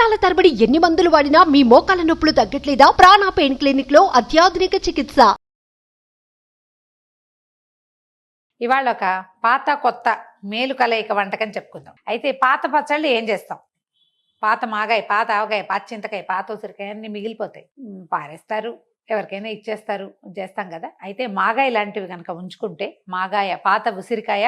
సంవత్సరాల తరబడి ఎన్ని మందులు వాడినా మీ మోకాల నొప్పులు తగ్గట్లేదా? ప్రాణ పెయిన్ క్లినిక్ లో అత్యాధునిక చికిత్స. ఇవాళ ఒక పాత కొత్త మేలు కలయిక వంటకం చెప్పుకుందాం. అయితే పాత పచ్చళ్ళు ఏం చేస్తాం? పాత మాగాయ, పాత ఆవకాయ, పాత చింతకాయ, పాత ఉసిరికాయ అన్ని మిగిలిపోతాయి, పారేస్తారు, ఎవరికైనా ఇచ్చేస్తారు, చేస్తాం కదా. అయితే మాగాయ లాంటివి కనుక ఉంచుకుంటే, మాగాయ, పాత ఉసిరికాయ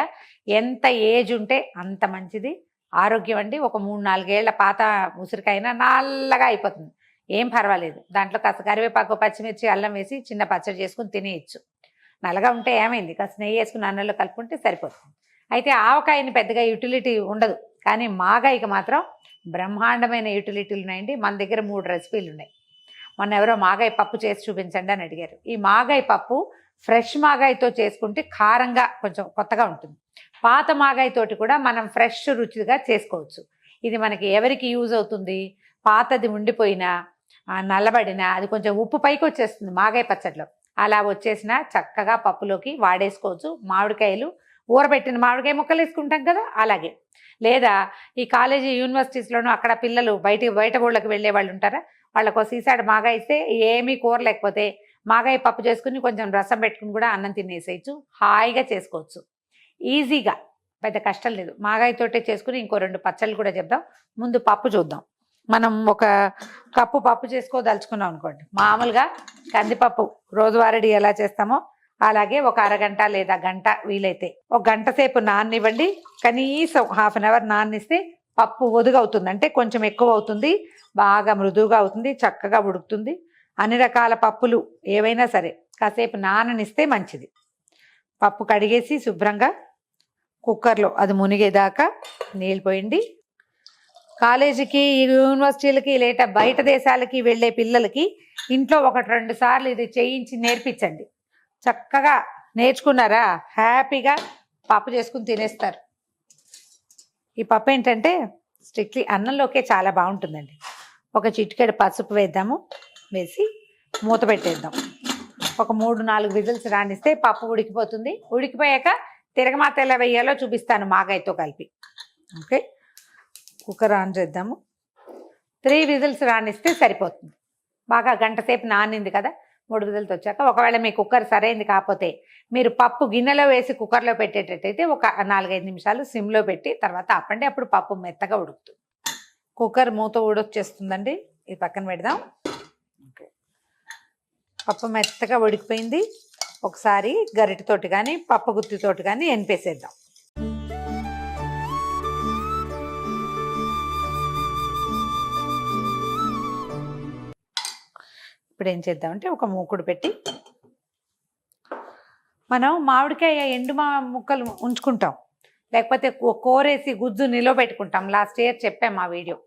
ఎంత ఏజ్ ఉంటే అంత మంచిది, ఆరోగ్యం అండి. ఒక 3-4 ఏళ్ల పాత ఉసిరికాయన నల్లగా అయిపోతుంది, ఏం పర్వాలేదు. దాంట్లో కాస్త కరివేపాకు, పచ్చిమిర్చి, అల్లం వేసి చిన్న పచ్చడి చేసుకుని తినేయచ్చు. నల్లగా ఉంటే ఏమైంది, కాస్త నెయ్యి వేసుకుని అన్నంలో కలుపుకుంటే సరిపోతుంది. అయితే ఆవకాయని పెద్దగా యూటిలిటీ ఉండదు, కానీ మాగాయకి మాత్రం బ్రహ్మాండమైన యూటిలిటీలు ఉన్నాయండి. మన దగ్గర 3 రెసిపీలు ఉన్నాయి. మొన్న ఎవరో మాగాయ పప్పు చేసి చూపించండి అని అడిగారు. ఈ మాగాయ పప్పు ఫ్రెష్ మాగాయతో చేసుకుంటే కారంగా కొంచెం కొత్తగా ఉంటుంది. పాత మాగాయతోటి కూడా మనం ఫ్రెష్ రుచిగా చేసుకోవచ్చు. ఇది మనకి ఎవరికి యూజ్ అవుతుంది? పాతది ఉండిపోయినా, నల్లబడినా, అది కొంచెం ఉప్పు పైకి వచ్చేస్తుంది మాగాయ పచ్చడిలో, అలా వచ్చేసినా చక్కగా పప్పులోకి వాడేసుకోవచ్చు. మామిడికాయలు, ఊరబెట్టిన మామిడికాయ ముక్కలు వేసుకుంటాం కదా, అలాగే. లేదా ఈ కాలేజీ యూనివర్సిటీస్లోనూ అక్కడ పిల్లలు బయట ఊళ్ళకి వెళ్ళే వాళ్ళు ఉంటారా, వాళ్ళకు సీసాడు మాగాయ ఇస్తే ఏమీ కూర లేకపోతే మాగాయ పప్పు చేసుకుని కొంచెం రసం పెట్టుకుని కూడా అన్నం తినేసేయచ్చు, హాయిగా చేసుకోవచ్చు, ఈజీగా, పెద్ద కష్టం లేదు. మాగాయతోటే చేసుకుని ఇంకో 2 పచ్చళ్ళు కూడా చెప్దాం. ముందు పప్పు చూద్దాం. మనం ఒక కప్పు పప్పు చేసుకోదలుచుకున్నాం అనుకోండి, మామూలుగా కందిపప్పు రోజువారీ ఎలా చేస్తామో అలాగే ఒక అరగంట లేదా గంట, వీలైతే 1 గంట సేపు నాననివ్వండి. కనీసం ½ అన్ అవర్ నాననిస్తే పప్పు ఒదుగవుతుంది, అంటే కొంచెం ఎక్కువ అవుతుంది, బాగా మృదువుగా అవుతుంది, చక్కగా ఉడుకుతుంది. అన్ని రకాల పప్పులు ఏవైనా సరే కాసేపు నాననిస్తే మంచిది. పప్పు కడిగేసి శుభ్రంగా కుక్కర్లో అది మునిగేదాకా నీళ్ళు పోయండి. కాలేజీకి, యూనివర్సిటీలకి, లేదా బయట దేశాలకి వెళ్ళే పిల్లలకి ఇంట్లో 1-2 సార్లు ఇది చేయించి నేర్పించండి. చక్కగా నేర్చుకున్నారా, హ్యాపీగా పప్పు చేసుకుని తినేస్తారు. ఈ పప్పు ఏంటంటే స్ట్రిక్ట్లీ అన్నంలోకే చాలా బాగుంటుందండి. ఒక చిటికెడు పసుపు వేద్దాము, వేసి మూత పెట్టేద్దాం. ఒక 3-4 విజిల్స్ రానిస్తే పప్పు ఉడికిపోతుంది. ఉడికిపోయాక తిరగమాత ఎలా వేయాలో చూపిస్తాను మాగాయతో కలిపి. ఓకే, కుక్కర్ ఆన్ చేద్దాము. 3 విజిల్స్ రానిస్తే సరిపోతుంది. బాగా గంట సేపు నానింది కదా, 3 విజిల్స్ వచ్చాక, ఒకవేళ మీ కుక్కర్ సరైంది కాకపోతే మీరు పప్పు గిన్నెలో వేసి కుక్కర్లో పెట్టేటట్టయితే ఒక 4-5 నిమిషాలు సిమ్లో పెట్టి తర్వాత ఆపండి, అప్పుడు పప్పు మెత్తగా ఉడుకుతుంది. కుక్కర్ మూత ఊడొచ్చేస్తుందండి, ఇది పక్కన పెడదాం. ఓకే, పప్పు మెత్తగా ఉడికిపోయింది. ఒకసారి గరిటెతోటి కానీ పప్పు గుత్తితోటి కానీ ఎనిపేసేద్దాం. ఇప్పుడు ఏం చేద్దామంటే ఒక మూకుడు పెట్టి, మనం మామిడికాయ ఎండు ముక్కలు ఉంచుకుంటాం, లేకపోతే కోరేసి గుజ్జు నిలవ పెట్టుకుంటాం. లాస్ట్ ఇయర్ చెప్పాం మా వీడియో.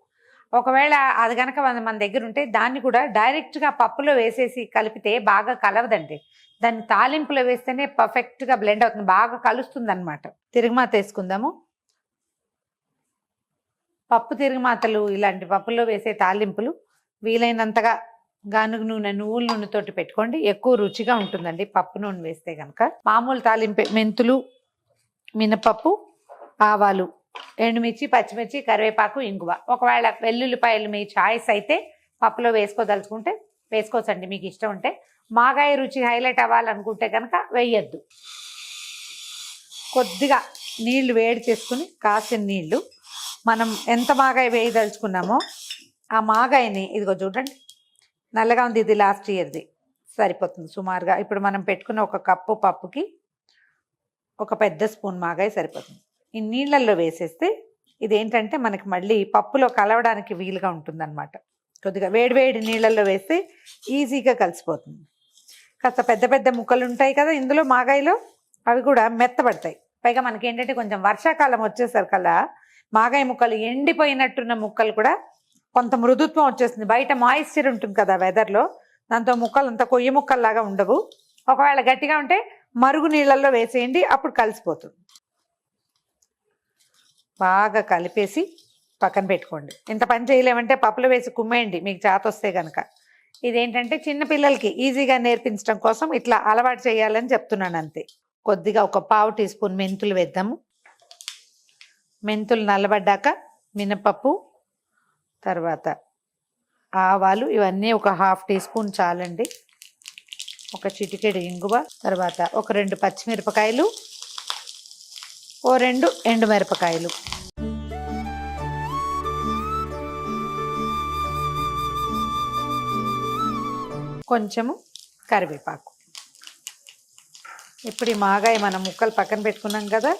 ఒకవేళ అది కనుక మన దగ్గర ఉంటే దాన్ని కూడా డైరెక్ట్గా పప్పులో వేసేసి కలిపితే బాగా కలవదండి. దాన్ని తాలింపులో వేస్తేనే పర్ఫెక్ట్గా బ్లెండ్ అవుతుంది, బాగా కలుస్తుంది అనమాట. తిరుగుమాత వేసుకుందాము. పప్పు తిరుగుమాతలు, ఇలాంటి పప్పులో వేసే తాలింపులు వీలైనంతగా గానుగ నూనె, నువ్వుల నూనెతోటి పెట్టుకోండి, ఎక్కువ రుచిగా ఉంటుందండి పప్పు నూనె వేస్తే కనుక. మామూలు తాలింపు మెంతులు, మినపప్పు, ఆవాలు, ఎండుమిర్చి, పచ్చిమిర్చి, కరివేపాకు, ఇంగువ. ఒకవేళ వెల్లుల్లిపాయలు మీ చాయిస్ అయితే పప్పులో వేసుకోదలుచుకుంటే వేసుకోవచ్చండి, మీకు ఇష్టం ఉంటే. మాగాయ రుచి హైలైట్ అవ్వాలనుకుంటే కనుక వేయద్దు. కొద్దిగా నీళ్లు వేడి చేసుకుని, కాసిన నీళ్లు, మనం ఎంత మాగాయ వేయదలుచుకున్నామో ఆ మాగాయని, ఇదిగో చూడండి నల్లగా ఉంది, ఇది లాస్ట్ ఇయర్ది, సరిపోతుంది సుమారుగా. ఇప్పుడు మనం పెట్టుకున్న 1 కప్పు పప్పుకి 1 పెద్ద స్పూన్ మాగాయ సరిపోతుంది. ఈ నీళ్ళల్లో వేసేస్తే ఇదేంటంటే మనకి మళ్ళీ పప్పులో కలవడానికి వీలుగా ఉంటుందన్నమాట. కొద్దిగా వేడివేడి నీళ్ళల్లో వేస్తే ఈజీగా కలిసిపోతుంది. కాస్త పెద్ద పెద్ద ముక్కలు ఉంటాయి కదా ఇందులో మాగాయలో, అవి కూడా మెత్తబడతాయి. పైగా మనకి ఏంటంటే కొంచెం వర్షాకాలం వచ్చేసరికల్లా మాగాయ ముక్కలు, ఎండిపోయినట్టున్న ముక్కలు కూడా కొంత మృదుత్వం వచ్చేస్తుంది. బయట మాయిశ్చర్ ఉంటుంది కదా వెదర్లో, దాంతో ముక్కలు అంత కొయ్య ముక్కల్లాగా ఉండవు. ఒకవేళ గట్టిగా ఉంటే మరుగు నీళ్ళల్లో వేసేయండి, అప్పుడు కలిసిపోతుంది. బాగా కలిపేసి పక్కన పెట్టుకోండి. ఇంత పని చేయలేమంటే పప్పులో వేసి కుమ్మేయండి మీకు చేత వస్తే కనుక. ఇదేంటంటే చిన్నపిల్లలకి ఈజీగా నేర్పించడం కోసం ఇట్లా అలవాటు చేయాలని చెప్తున్నాను అంతే. కొద్దిగా 1 టీ స్పూన్ మెంతులు వేద్దాము. మెంతులు నల్లబడ్డాక మినపప్పు, తర్వాత ఆవాలు, ఇవన్నీ ఒక 1/2 టీ స్పూన్ చాలండి. ఒక చిటికెడు ఇంగువ, తర్వాత ఒక 2 పచ్చిమిరపకాయలు, ఓ 2 ఎండుమిరపకాయలు, కొంచెము కరివేపాకు. ఇప్పుడు ఈ మాగాయ మనం ముక్కలు పక్కన పెట్టుకున్నాం కదా,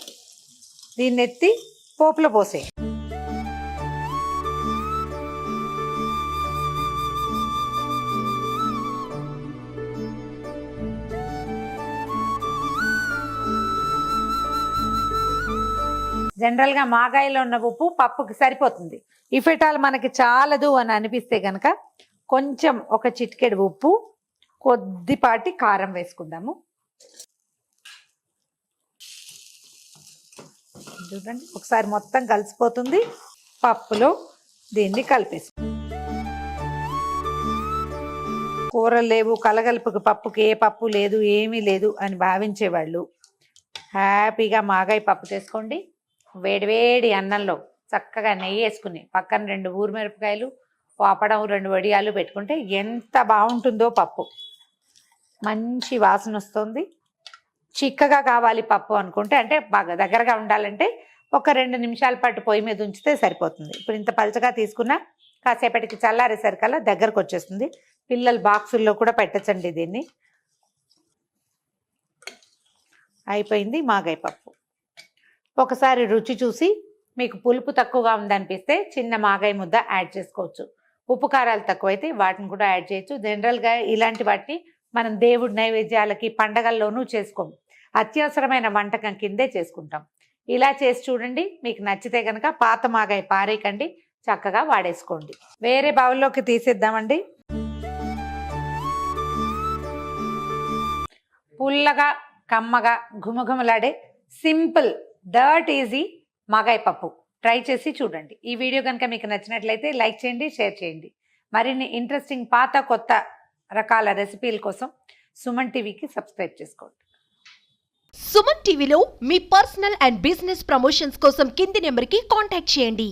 దీన్ని ఎత్తి పోపులో పోసే. జనరల్గా మాగాయలో ఉన్న ఉప్పు పప్పుకి సరిపోతుంది. ఇఫెటాల్ మనకి చాలదు అని అనిపిస్తే కనుక కొంచెం ఒక చిటికెడు ఉప్పు, కొద్దిపాటి కారం వేసుకుందాము. చూడండి, ఒకసారి మొత్తం కలిసిపోతుంది. పప్పులో దీన్ని కలిపేసి, కూరలు లేవు, కలగలుపుకి పప్పుకి ఏ పప్పు లేదు, ఏమీ లేదు అని భావించేవాళ్ళు హ్యాపీగా మాగాయ పప్పు చేసుకోండి. వేడివేడి అన్నంలో చక్కగా నెయ్యి వేసుకుని పక్కన 2 ఊరిమిరపకాయలు, పాపడం, 2 వడియాలు పెట్టుకుంటే ఎంత బాగుంటుందో పప్పు. మంచి వాసన వస్తుంది. చిక్కగా కావాలి పప్పు అనుకుంటే, అంటే బాగా దగ్గరగా ఉండాలంటే ఒక 2 నిమిషాల పాటు పొయ్యి మీద ఉంచితే సరిపోతుంది. ఇప్పుడు ఇంత పలచగా తీసుకున్నా కాసేపటికి చల్లారేసరికల్లా దగ్గరకు వచ్చేస్తుంది. పిల్లల బాక్సుల్లో కూడా పెట్టచ్చండి దీన్ని. అయిపోయింది మాగాయ పప్పు. ఒకసారి రుచి చూసి మీకు పులుపు తక్కువగా ఉందనిపిస్తే చిన్న మాగాయ ముద్ద యాడ్ చేసుకోవచ్చు. ఉప్పు కారాలు తక్కువైతే వాటిని కూడా యాడ్ చేయొచ్చు. జనరల్గా ఇలాంటి వాటిని మనం దేవుడి నైవేద్యాలకి, పండగల్లోనూ చేసుకోము. అత్యవసరమైన వంటకం కిందే చేసుకుంటాం. ఇలా చేసి చూడండి. మీకు నచ్చితే కనుక పాత మాగాయ పారేయకండి, చక్కగా వాడేసుకోండి. వేరే బౌల్లోకి తీసేద్దామండి. పుల్లగా, కమ్మగా, ఘుమఘుమలాడే సింపుల్ దట్ ఈజీ మాగాయ పప్పు ట్రై చేసి చూడండి. ఈ వీడియో కనుక మీకు నచ్చినట్లయితే లైక్ చేయండి, షేర్ చేయండి. మరిన్ని ఇంట్రెస్టింగ్ పాత కొత్త రకాల రెసిపీల కోసం సుమన్ టీవీకి సబ్స్క్రైబ్ చేసుకోండి. సుమన్ టీవీలో మీ పర్సనల్ అండ్ బిజినెస్ ప్రమోషన్స్ కోసం కింది నెంబర్కి కాంటాక్ట్ చేయండి.